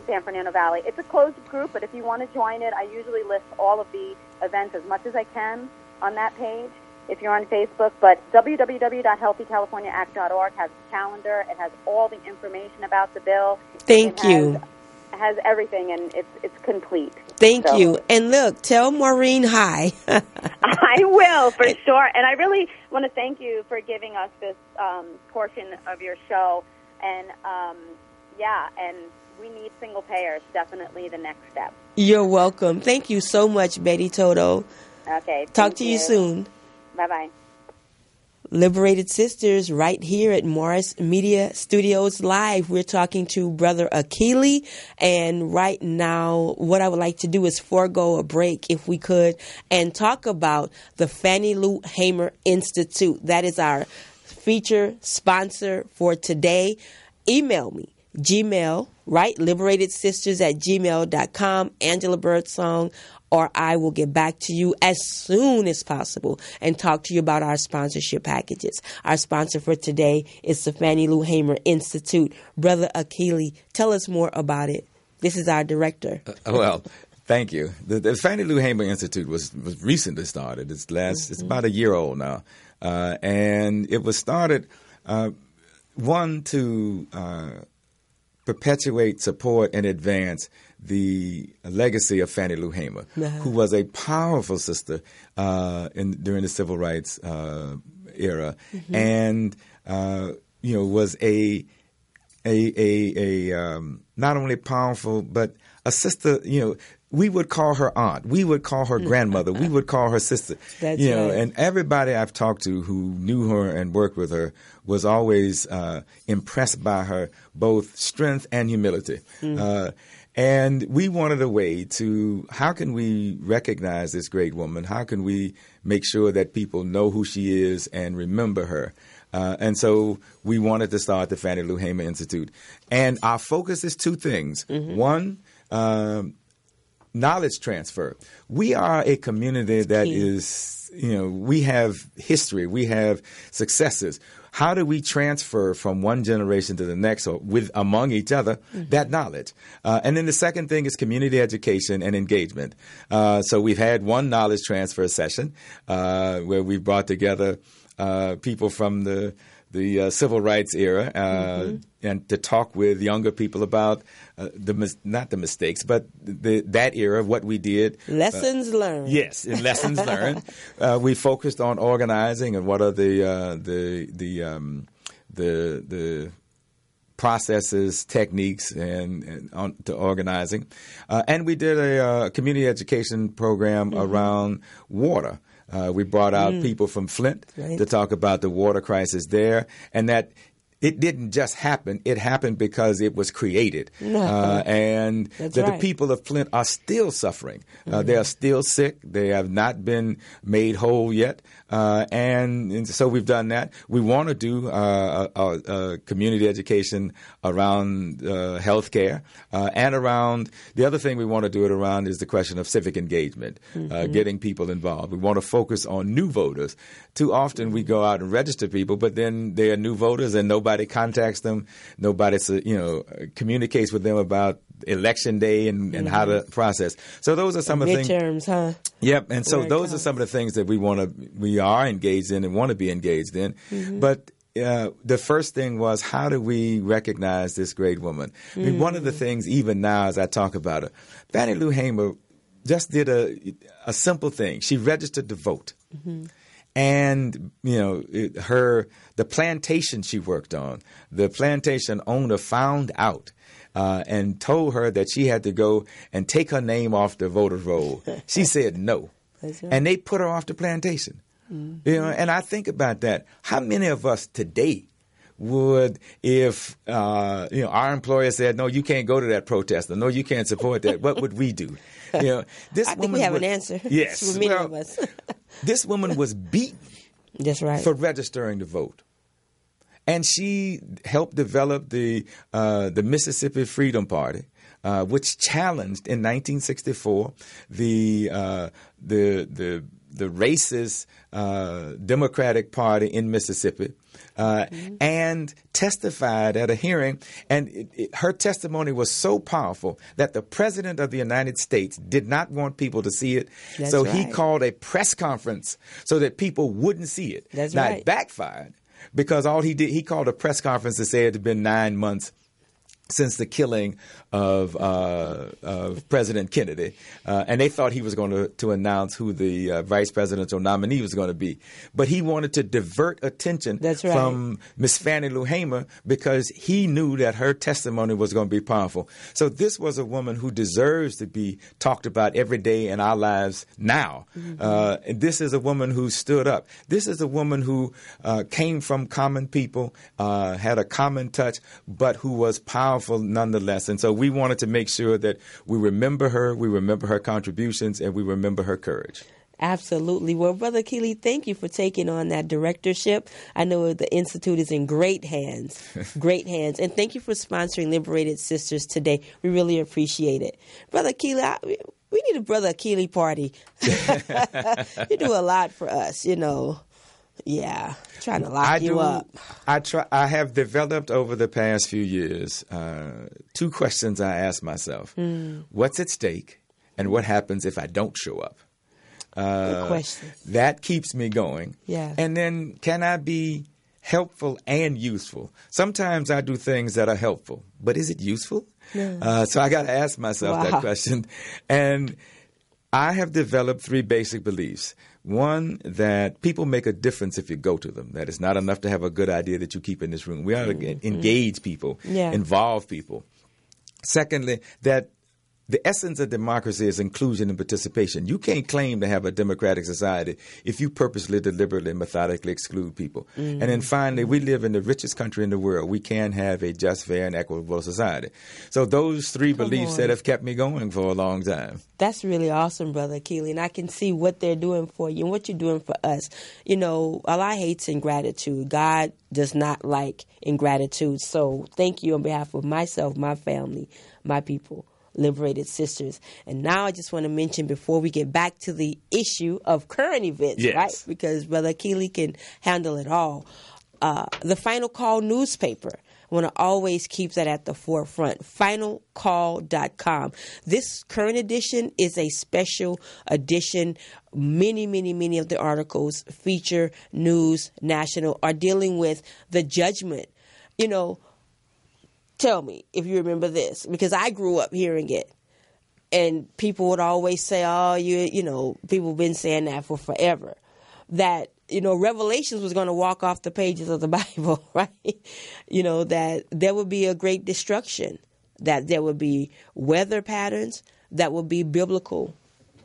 San Fernando Valley. It's a closed group, but if you want to join it, I usually list all of the events as much as I can on that page if you're on Facebook. But www.healthycaliforniaact.org has a calendar. It has all the information about the bill. Thank you. It has everything, and it's complete. Thank you. And look, tell Maureen hi. I will, for sure. And I really want to thank you for giving us this portion of your show. And, and we need single payers, definitely the next step. You're welcome. Thank you so much, Betty Toto. Okay. Talk to you soon. Bye-bye. Liberated Sisters right here at Morris Media Studios Live. We're talking to Brother Akili, and right now what I would like to do is forego a break, if we could, and talk about the Fannie Lou Hamer Institute. That is our feature sponsor for today. Email me, Gmail, right? LiberatedSisters@gmail.com, Angela Birdsong, or I will get back to you as soon as possible and talk to you about our sponsorship packages. Our sponsor for today is the Fannie Lou Hamer Institute. Brother Akili, tell us more about it. This is our director. Well, thank you. The Fannie Lou Hamer Institute was recently started. It's about a year old now. And it was started, to perpetuate, support, and advance the legacy of Fannie Lou Hamer, who was a powerful sister during the civil rights era, and was a not only powerful but a sister. We would call her aunt. We would call her grandmother. We would call her sister. That's right. And everybody I've talked to who knew her and worked with her was always impressed by her both strength and humility. And we wanted a way to, how can we recognize this great woman? How can we make sure that people know who she is and remember her? And so we wanted to start the Fannie Lou Hamer Institute. And our focus is two things. One, knowledge transfer. We are a community that is, we have history, we have successes. How do we transfer from one generation to the next, or among each other, that knowledge? And then the second thing is community education and engagement. So we've had one knowledge transfer session where we brought together people from the civil rights era and to talk with younger people about not the mistakes, but that era, what we did. Lessons learned. Yes, and lessons learned. We focused on organizing and what are the processes, techniques, and on to organizing. And we did a community education program around water. We brought out people from Flint to talk about the water crisis there, and that it didn't just happen. It happened because it was created. And the people of Flint are still suffering. They are still sick. They have not been made whole yet. And so we've done that. We want to do community education around health care and around the other thing we want to do it around is the question of civic engagement, getting people involved. We want to focus on new voters. Too often we go out and register people, but then they are new voters and nobody contacts them. Nobody, communicates with them about election day and how to process. So those are some of the things. Midterms, huh? Yep. And so those are some of the things that we are engaged in and want to be engaged in. But the first thing was, how do we recognize this great woman? I mean, one of the things, even now as I talk about her, Fannie Lou Hamer just did a simple thing. She registered to vote. And, the plantation she worked on, the plantation owner found out and told her that she had to go and take her name off the voter's roll. She said no. Right. And they put her off the plantation. And I think about that. How many of us today would, if our employer said, no, you can't go to that protest, or no, you can't support that, what would we do? I think we have an answer. Yes. For many of us. This woman was beaten. That's right. For registering to vote. And she helped develop the Mississippi Freedom Party, which challenged in 1964 the racist Democratic Party in Mississippi, and testified at a hearing. And her testimony was so powerful that the President of the United States did not want people to see it. That's so right. he called a press conference so that people wouldn't see it. That's now, right. It backfired because all he did, he called a press conference to say it had been 9 months since the killing of President Kennedy. And they thought he was going to announce who the vice presidential nominee was going to be. But he wanted to divert attention from Miss Fannie Lou Hamer because he knew that her testimony was going to be powerful. So this was a woman who deserves to be talked about every day in our lives now. And this is a woman who stood up. This is a woman who came from common people, had a common touch, but who was powerful nonetheless. And so we wanted to make sure that we remember her contributions, and we remember her courage. Absolutely. Well, Brother Akili, thank you for taking on that directorship. I know the Institute is in great hands, And thank you for sponsoring Liberated Sisters today. We really appreciate it. Brother Akili, we need a Brother Akili party. You do a lot for us, Yeah, trying to lock you up. I have developed over the past few years 2 questions I ask myself. What's at stake, and what happens if I don't show up? Good question. That keeps me going. Yeah. And then, can I be helpful and useful? Sometimes I do things that are helpful, but is it useful? Yeah. So I got to ask myself that question. And I have developed 3 basic beliefs. One, that people make a difference if you go to them. That it's not enough to have a good idea that you keep in this room. We ought to engage people, involve people. Secondly, that the essence of democracy is inclusion and participation. You can't claim to have a democratic society if you purposely, deliberately, methodically exclude people. And then finally, we live in the richest country in the world. We can have a just, fair, and equitable society. So those 3 beliefs that have kept me going for a long time. That's really awesome, Brother Akili. And I can see what they're doing for you and what you're doing for us. Allah hates ingratitude. God does not like ingratitude. So thank you on behalf of myself, my family, my people. Liberated Sisters. And now I just want to mention, before we get back to the issue of current events, right? Because Brother Akili can handle it all. The Final Call newspaper. I want to always keep that at the forefront. FinalCall.com. This current edition is a special edition. Many of the articles feature news, national, are dealing with the judgment. Tell me if you remember this, because I grew up hearing it. And people would always say, people have been saying that for forever, that, Revelations was going to walk off the pages of the Bible, right? That there would be a great destruction, that there would be weather patterns that would be biblical,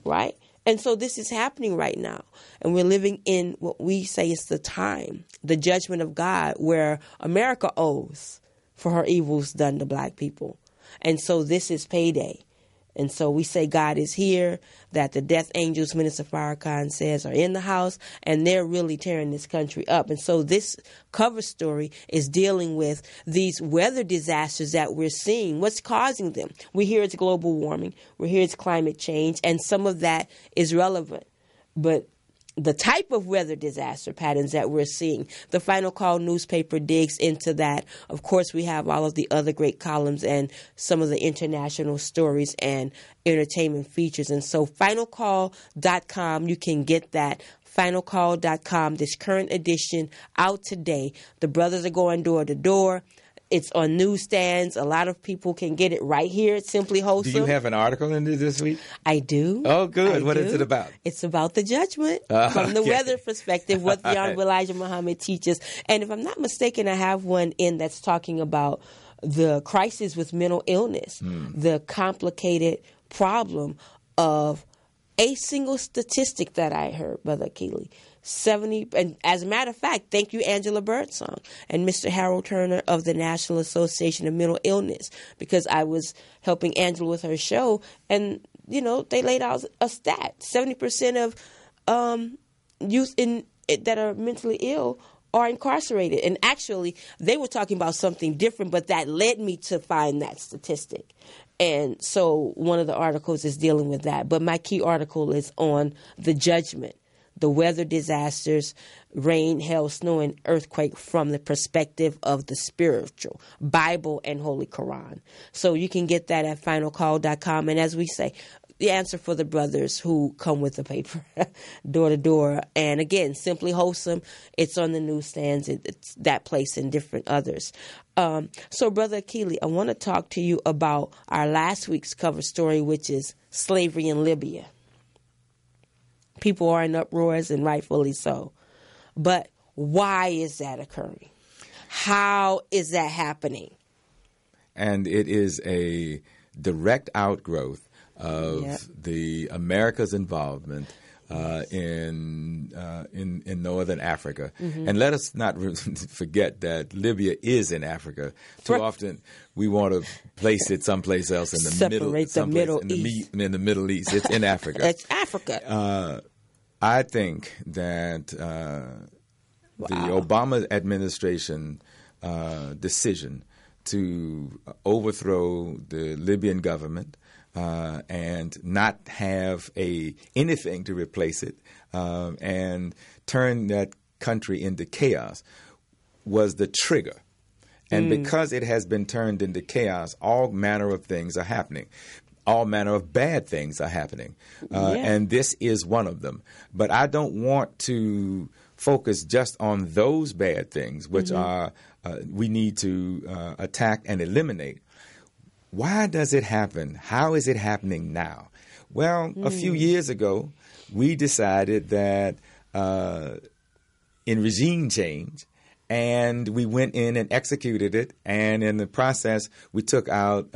right? And so this is happening right now. And we're living in what we say is the time, the judgment of God, where America owes for her evils done to black people. And so this is payday. And so we say God is here, that the death angels, Minister Farrakhan says, are in the house, and they're really tearing this country up. And so this cover story is dealing with these weather disasters that we're seeing. What's causing them? We hear it's global warming. We hear it's climate change, and some of that is relevant. But the type of weather disaster patterns that we're seeing, the Final Call newspaper digs into that. Of course, we have all of the other great columns and some of the international stories and entertainment features. And so finalcall.com, you can get that. Finalcall.com, this current edition out today. The brothers are going door to door. It's on newsstands. A lot of people can get it right here at Simply Wholesome. Do you have an article in it this week? I do. Oh, good. What is it about? It's about the judgment from the weather perspective, what the Honorable Elijah Muhammad teaches. And if I'm not mistaken, I have one in that's talking about the crisis with mental illness, the complicated problem of a single statistic that I heard, Brother Akili. 70, and as a matter of fact, thank you, Angela Birdsong and Mr. Harold Turner of the National Association of Mental Illness, because I was helping Angela with her show, and you know they laid out a stat: 70% of youth that are mentally ill are incarcerated. And actually, they were talking about something different, but that led me to find that statistic. And so one of the articles is dealing with that. But my key article is on the judgment, the weather disasters, rain, hail, snow, and earthquake from the perspective of the spiritual, Bible and Holy Quran. So you can get that at finalcall.com. And as we say, the answer for the brothers who come with the paper, door to door. And again, Simply Wholesome, it's on the newsstands. It's that place and different others. So, Brother Akili, I want to talk to you about our last week's cover story, which is slavery in Libya. People are in uproars, and rightfully so. But why is that occurring? How is that happening? And it is a direct outgrowth of the America's involvement in northern Africa. Mm-hmm. And let us not forget that Libya is in Africa. Too often we want to place it someplace else in the Middle East. In the Middle East. It's in Africa. It's Africa. I think that the Obama administration decision to overthrow the Libyan government and not have anything to replace it and turn that country into chaos was the trigger. And because it has been turned into chaos, all manner of things are happening. All manner of bad things are happening. And this is one of them. But I don't want to focus just on those bad things, which are we need to attack and eliminate. Why does it happen? How is it happening now? Well, a few years ago, we decided that in regime change, and we went in and executed it, and in the process, we took out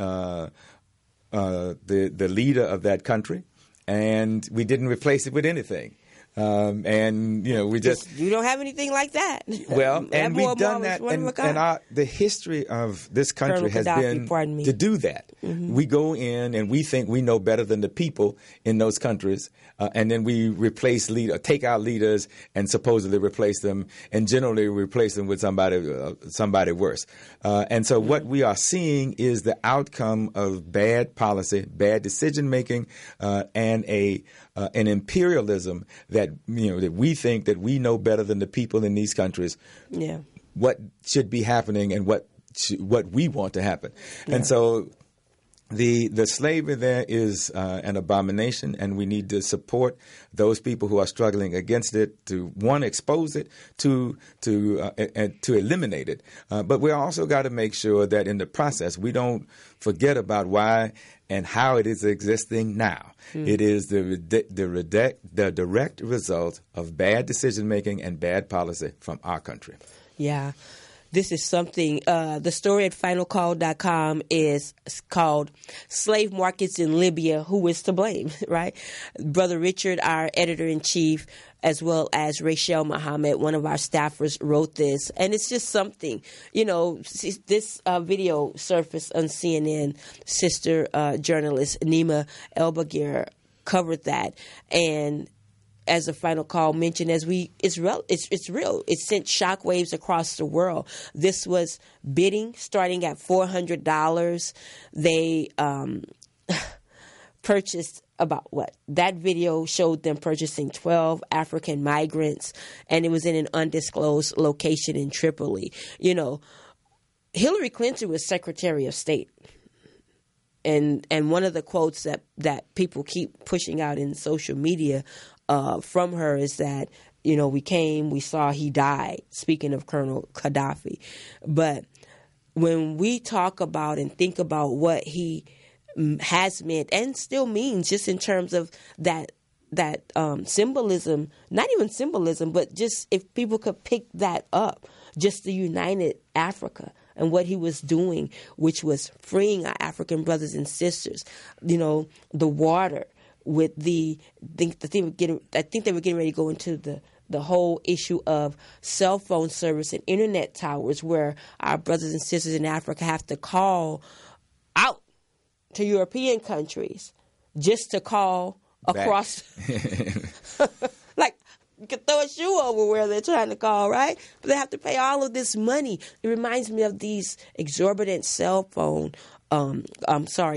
the leader of that country, and we didn't replace it with anything. And we just you don't have anything like that. Well, and we've done that, and the history of this country has been to do that. Mm-hmm. We go in and we think we know better than the people in those countries, and then we take out leaders and supposedly replace them, and generally replace them with somebody worse. And so what we are seeing is the outcome of bad policy, bad decision making, and an imperialism that we think that we know better than the people in these countries. Yeah, what should be happening and what we want to happen, and so the slavery there is an abomination, and we need to support those people who are struggling against it to expose it, to eliminate it. But we also got to make sure that in the process we don't forget about why and how it is existing now. It is the direct result of bad decision making and bad policy from our country. Yeah. This is something, the story at finalcall.com is called Slave Markets in Libya, Who is to Blame, right? Brother Richard, our editor-in-chief, as well as Rachel Muhammad, one of our staffers, wrote this. And it's just something, this video surfaced on CNN. Sister journalist Nima Elbagir covered that. And as a final call mentioned, it's real. It sent shockwaves across the world. This was bidding starting at $400. They purchased about what? That video showed them purchasing 12 African migrants, and it was in an undisclosed location in Tripoli. Hillary Clinton was Secretary of State. And one of the quotes that people keep pushing out in social media from her is that, we came, we saw, he died, speaking of Colonel Gaddafi. But when we talk about and think about what he has meant and still means, just in terms of that symbolism, not even symbolism, but just if people could pick that up, just the united Africa and what he was doing, which was freeing our African brothers and sisters, the water, with I think they were getting ready to go into the whole issue of cell phone service and internet towers, where our brothers and sisters in Africa have to call out to European countries just to call across. Like, you could throw a shoe over where they're trying to call, right? But they have to pay all of this money. It reminds me of these exorbitant cell phone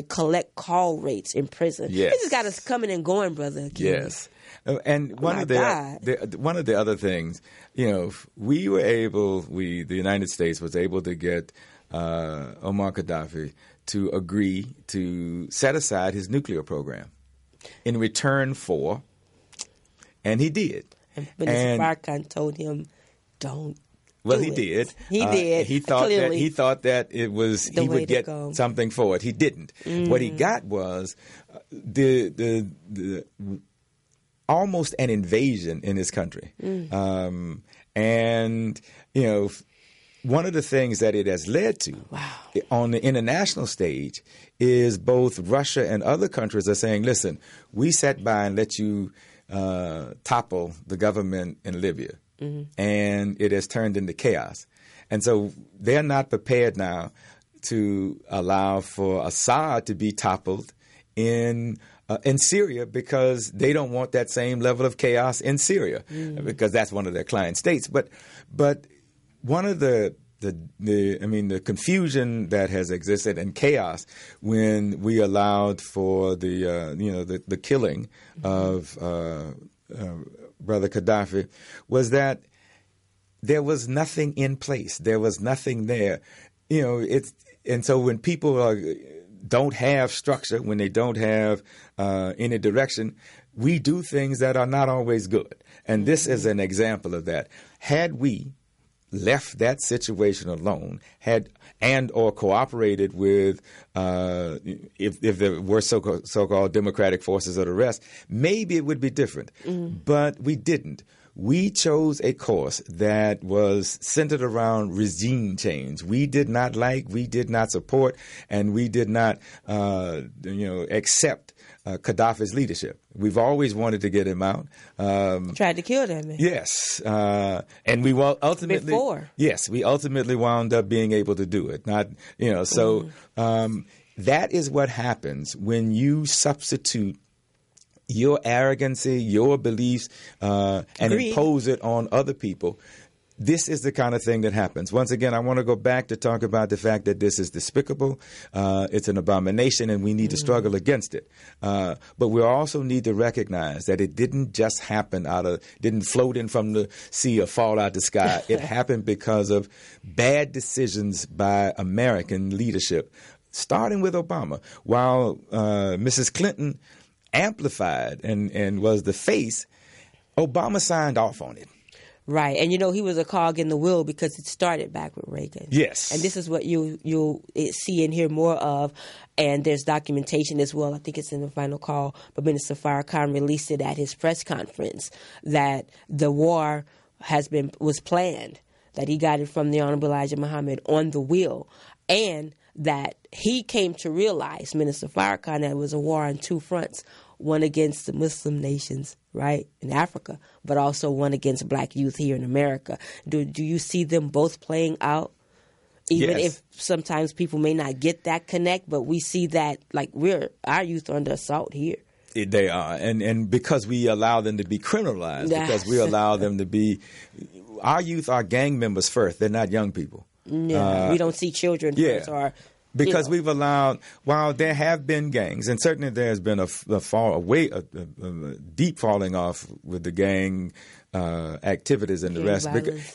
collect call rates in prison. Yes. This has got us coming and going, Brother Akili. Yes. And one of the other things, the United States was able to get Omar Gaddafi to agree to set aside his nuclear program in return for, and he did. And Minister Farrakhan told him, don't. Well, he did. He did. He thought that it was he would get something for it. He didn't. What he got was the almost an invasion in his country. And one of the things that it has led to on the international stage is both Russia and other countries are saying, listen, we sat by and let you topple the government in Libya. And it has turned into chaos. And so they're not prepared now to allow for Assad to be toppled in Syria, because they don't want that same level of chaos in Syria, because that's one of their client states. But one of the confusion that has existed and chaos when we allowed for the killing of Brother Gaddafi was that there was nothing in place. There was nothing there. And so when people don't have structure, when they don't have any direction, we do things that are not always good. And this is an example of that. Had we left that situation alone, or cooperated with if there were so-called democratic forces of the rest, maybe it would be different. But we didn't. We chose a course that was centered around regime change. We did not we did not support, and we did not accept Gaddafi's leadership. We've always wanted to get him out. Tried to kill that man. Yes, and we ultimately we ultimately wound up being able to do it. That is what happens when you substitute your arrogancy, your beliefs, and impose it on other people. This is the kind of thing that happens. Once again, I want to go back to talk about the fact that this is despicable. It's an abomination, and we need to struggle against it. But we also need to recognize that it didn't just happen didn't float in from the sea or fall out the sky. It happened because of bad decisions by American leadership, starting with Obama. While Mrs. Clinton amplified and was the face, Obama signed off on it. Right. And, he was a cog in the wheel because it started back with Reagan. Yes. And this is what you'll see and hear more of. And there's documentation as well. I think it's in the final call. But Minister Farrakhan released it at his press conference that the war was planned, that he got it from the Honorable Elijah Muhammad on the wheel, and that he came to realize, Minister Farrakhan, that it was a war on two fronts, one against the Muslim nations, right, in Africa, but also one against black youth here in America. Do you see them both playing out? Even if sometimes people may not get that connect, but we see that, like, our youth are under assault here. They are, and because we allow them to be criminalized, because we allow them to be, our youth are gang members first. They're not young people. Yeah, we don't see children first, or because we've allowed, while there have been gangs, and certainly there has been a deep falling off with the gang activities and the rest,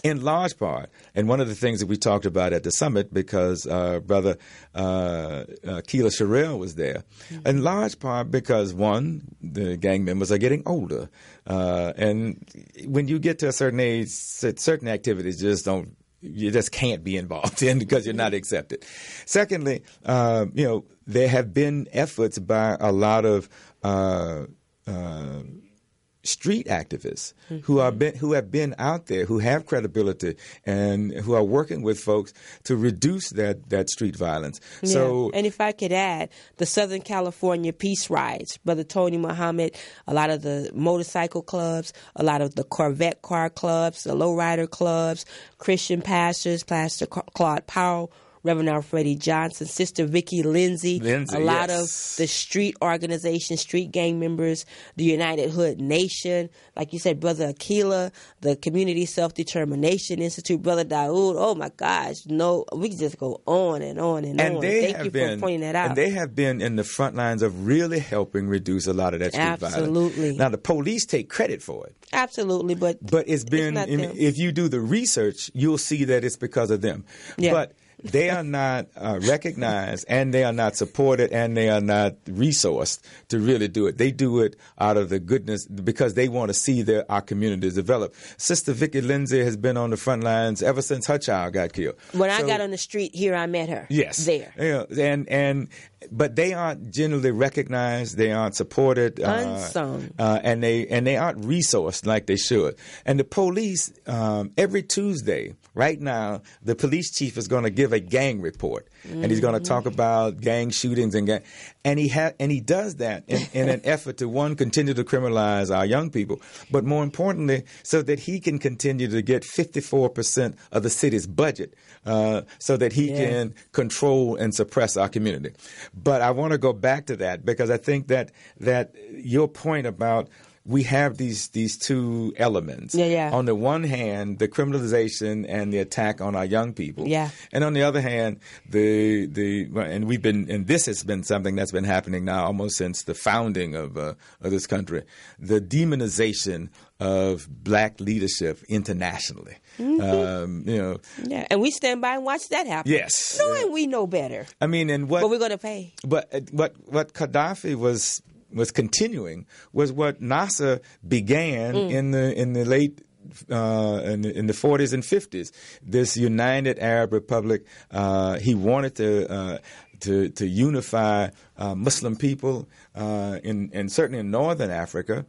in large part. And one of the things that we talked about at the summit, because Brother Akili Sherrill was there, in large part because, one, the gang members are getting older. And when you get to a certain age, certain activities you just can't be involved in because you're not accepted. Secondly, there have been efforts by a lot of street activists who have been out there, who have credibility, and who are working with folks to reduce that street violence. Yeah. So, and if I could add, the Southern California Peace Rides, Brother Tony Muhammad, a lot of the motorcycle clubs, a lot of the Corvette car clubs, the lowrider clubs, Christian pastors, Pastor Claude Powell, Reverend Alfredi Johnson, Sister Vicki Lindsay, a lot of the street organizations, street gang members, the United Hood Nation, like you said, Brother Akila, the Community Self-Determination Institute, Brother Daoud. Oh my gosh, no, we can just go on and on and on. Thank you for pointing that out. And they have been in the front lines of really helping reduce a lot of that street violence. Absolutely. Now, the police take credit for it. Absolutely, but it's been, if you do the research, you'll see that it's because of them. Yeah. But they are not recognized, and they are not supported, and they are not resourced to really do it. They do it out of the goodness because they want to see our communities develop. Sister Vicki Lindsay has been on the front lines ever since her child got killed. When I got on the street here, I met her. Yes. There. Yeah, but they aren't generally recognized. They aren't supported. Unsung. And they aren't resourced like they should. And the police, every Tuesday, right now, the police chief is going to give a gang report, and he's going to talk about gang shootings and he does that in an effort to, one, continue to criminalize our young people, but more importantly, so that he can continue to get 54% of the city's budget, so that he can control and suppress our community. But I want to go back to that because I think that your point about we have these two elements. On the one hand, the criminalization and the attack on our young people. And on the other hand, and this has been something that's been happening now almost since the founding of this country, the demonization of black leadership internationally. And we stand by and watch that happen. Yes. Knowing we know better. I mean, but we're going to pay. But what Gaddafi was continuing was what Nasser began in the late in the 40s and 50s. This United Arab Republic, he wanted to unify Muslim people and certainly in northern Africa,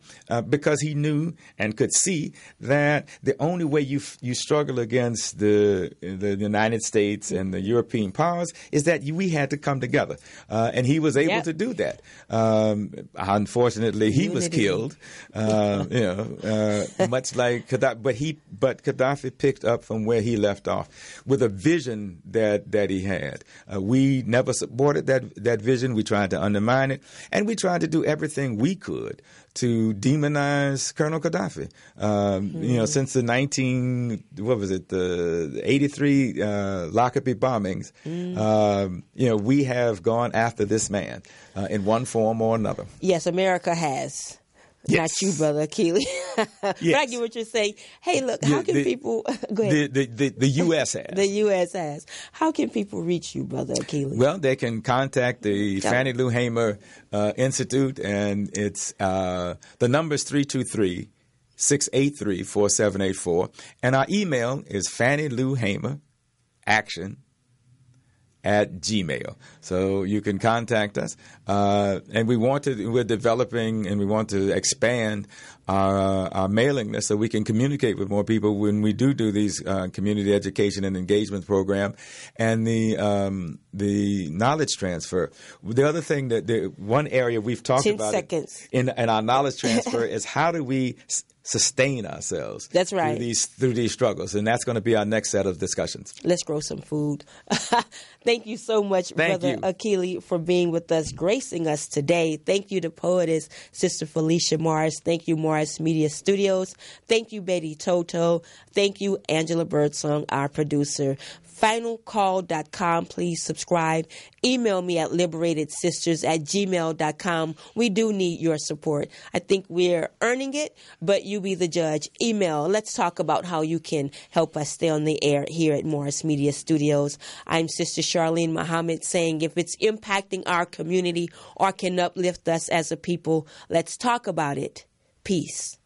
because he knew and could see that the only way you struggle against the United States and the European powers is that we had to come together, and he was able to do that. Unfortunately, he was killed, much like Gaddafi. But Gaddafi picked up from where he left off with a vision that he had. We never supported that vision. We tried to undermine it, and we tried to do everything we could to demonize Colonel Gaddafi. Since the 83 Lockerbie bombings, we have gone after this man in one form or another. Yes, America has. Yes. Not you, Brother Akili. But I get what you're saying. Hey, look, how can people... Go ahead. The U.S. has. The U.S. has. How can people reach you, Brother Akili? Well, they can contact the Fannie Lou Hamer Institute, and it's the number is 323-683-4784. And our email is FannieLouHamerAction @gmail. So you can contact us. And we're developing and we want to expand our mailing list so we can communicate with more people when we do these community education and engagement program and the knowledge transfer. The other thing one area we've talked about in our knowledge transfer is how do we sustain ourselves. That's right. through these struggles, and that's going to be our next set of discussions. Let's grow some food. Thank you so much, Brother Akili, for being with us, gracing us today. Thank you to poetess Sister Felicia Morris. Thank you, Morris Media Studios. Thank you, Betty Toto. Thank you, Angela Birdsong, our producer. FinalCall.com. Please subscribe. Email me at liberatedsisters@gmail.com. We do need your support. I think we're earning it, but you be the judge. Email. Let's talk about how you can help us stay on the air here at Morris Media Studios. I'm Sister Charlene Muhammad saying if it's impacting our community or can uplift us as a people, let's talk about it. Peace.